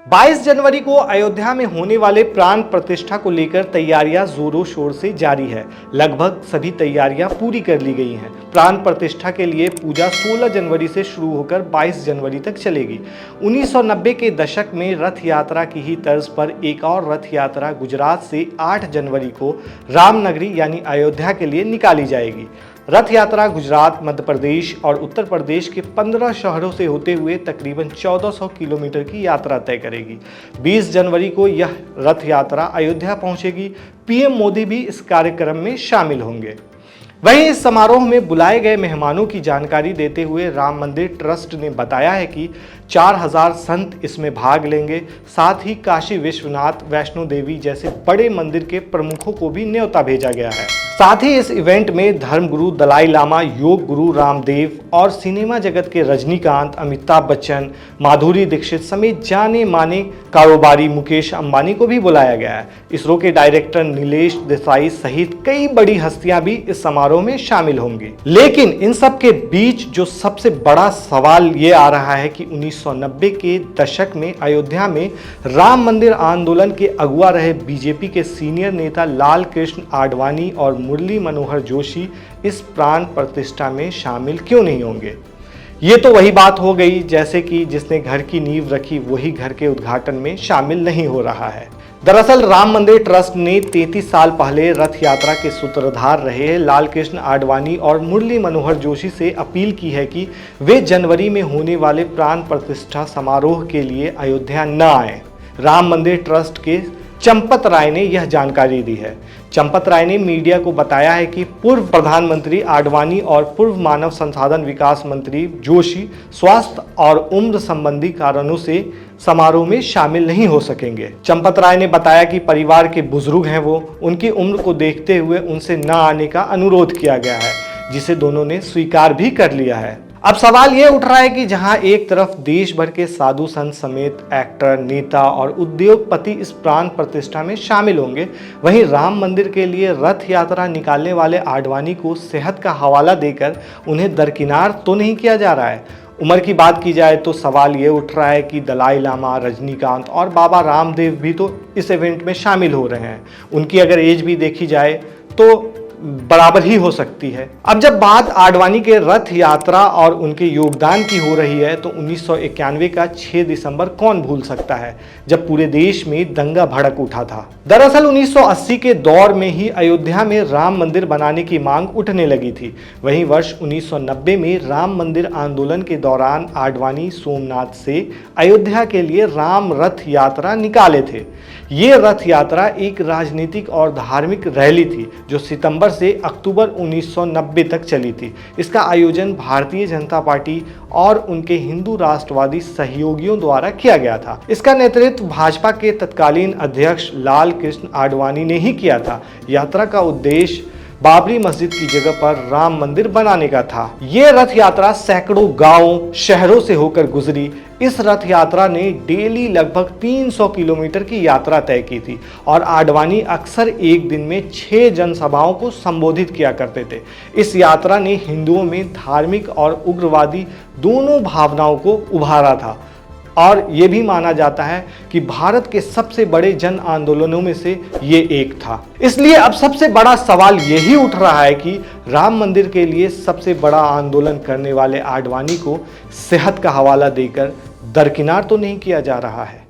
22 जनवरी को अयोध्या में होने वाले प्राण प्रतिष्ठा को लेकर तैयारियां जोरों शोर से जारी है। लगभग सभी तैयारियां पूरी कर ली गई हैं। प्राण प्रतिष्ठा के लिए पूजा 16 जनवरी से शुरू होकर 22 जनवरी तक चलेगी। 1990 के दशक में रथ यात्रा की ही तर्ज पर एक और रथ यात्रा गुजरात से 8 जनवरी को रामनगरी यानी अयोध्या के लिए निकाली जाएगी। रथ यात्रा गुजरात, मध्य प्रदेश और उत्तर प्रदेश के 15 शहरों से होते हुए तकरीबन 1400 किलोमीटर की यात्रा तय करेगी। 20 जनवरी को यह रथ यात्रा अयोध्या पहुंचेगी। पीएम मोदी भी इस कार्यक्रम में शामिल होंगे। वहीं इस समारोह में बुलाए गए मेहमानों की जानकारी देते हुए राम मंदिर ट्रस्ट ने बताया है कि 4000 संत इसमें भाग लेंगे। साथ ही काशी विश्वनाथ, वैष्णो देवी जैसे बड़े मंदिर के प्रमुखों को भी न्योता भेजा गया है। साथ ही इस इवेंट में धर्मगुरु दलाई लामा, योग गुरु रामदेव और सिनेमा जगत के रजनीकांत, अमिताभ बच्चन, माधुरी दीक्षित समेत जाने माने कारोबारी मुकेश अंबानी को भी बुलाया गया है। इसरो के डायरेक्टर नीलेश देसाई सहित कई बड़ी हस्तियां भी इस समारोह में शामिल होंगी। लेकिन इन सब के बीच जो सबसे बड़ा सवाल ये आ रहा है कि 1990 के दशक में अयोध्या में राम मंदिर आंदोलन के अगुआ रहे बीजेपी के सीनियर नेता लाल कृष्ण आडवाणी और मुरली मनोहर जोशी इस प्राण प्रतिष्ठा में शामिल क्यों नहीं होंगे। ये तो वही बात हो गई जैसे कि जिसने घर की नींव रखी वही घर के उद्घाटन में शामिल नहीं हो रहा है। दरअसल राम मंदिर ट्रस्ट ने 33 साल पहले रथ यात्रा के सूत्रधार रहे लाल कृष्ण आडवाणी और मुरली मनोहर जोशी से अपील की है कि वे जनवरी में होने वाले प्राण प्रतिष्ठा समारोह के लिए अयोध्या न आए। राम मंदिर ट्रस्ट के चंपत राय ने यह जानकारी दी है। चंपत राय ने मीडिया को बताया है कि पूर्व प्रधानमंत्री आडवाणी और पूर्व मानव संसाधन विकास मंत्री जोशी स्वास्थ्य और उम्र संबंधी कारणों से समारोह में शामिल नहीं हो सकेंगे। चंपत राय ने बताया कि परिवार के बुजुर्ग हैं उनकी उम्र को देखते हुए उनसे न आने का अनुरोध किया गया है, जिसे दोनों ने स्वीकार भी कर लिया है। अब सवाल ये उठ रहा है कि जहां एक तरफ देश भर के साधु संत समेत एक्टर, नेता और उद्योगपति इस प्राण प्रतिष्ठा में शामिल होंगे, वहीं राम मंदिर के लिए रथ यात्रा निकालने वाले आडवाणी को सेहत का हवाला देकर उन्हें दरकिनार तो नहीं किया जा रहा है। उम्र की बात की जाए तो सवाल ये उठ रहा है कि दलाई लामा, रजनीकांत और बाबा रामदेव भी तो इस इवेंट में शामिल हो रहे हैं। उनकी अगर एज भी देखी जाए तो बराबर ही हो सकती है। अब जब बात आडवाणी के रथ यात्रा और उनके योगदान की हो रही है तो 1991 का 6 दिसंबर कौन भूल सकता है, जब पूरे देश में दंगा भड़क उठा था। दरअसल 1980 के दौर में ही अयोध्या में राम मंदिर बनाने की मांग उठने लगी थी। वहीं वर्ष 1990 में राम मंदिर आंदोलन के दौरान आडवाणी सोमनाथ से अयोध्या के लिए राम रथ यात्रा निकाले थे। ये रथ यात्रा एक राजनीतिक और धार्मिक रैली थी जो सितंबर से अक्टूबर 1990 तक चली थी। इसका आयोजन भारतीय जनता पार्टी और उनके हिंदू राष्ट्रवादी सहयोगियों द्वारा किया गया था। इसका नेतृत्व भाजपा के तत्कालीन अध्यक्ष लाल कृष्ण आडवाणी ने ही किया था। यात्रा का उद्देश्य बाबरी मस्जिद की जगह पर राम मंदिर बनाने का था। ये रथ यात्रा सैकड़ों गांवों, शहरों से होकर गुजरी। इस रथ यात्रा ने डेली लगभग 300 किलोमीटर की यात्रा तय की थी और आडवाणी अक्सर एक दिन में 6 जनसभाओं को संबोधित किया करते थे। इस यात्रा ने हिंदुओं में धार्मिक और उग्रवादी दोनों भावनाओं को उभारा था और ये भी माना जाता है कि भारत के सबसे बड़े जन आंदोलनों में से ये एक था। इसलिए अब सबसे बड़ा सवाल यही उठ रहा है कि राम मंदिर के लिए सबसे बड़ा आंदोलन करने वाले आडवाणी को सेहत का हवाला देकर दरकिनार तो नहीं किया जा रहा है।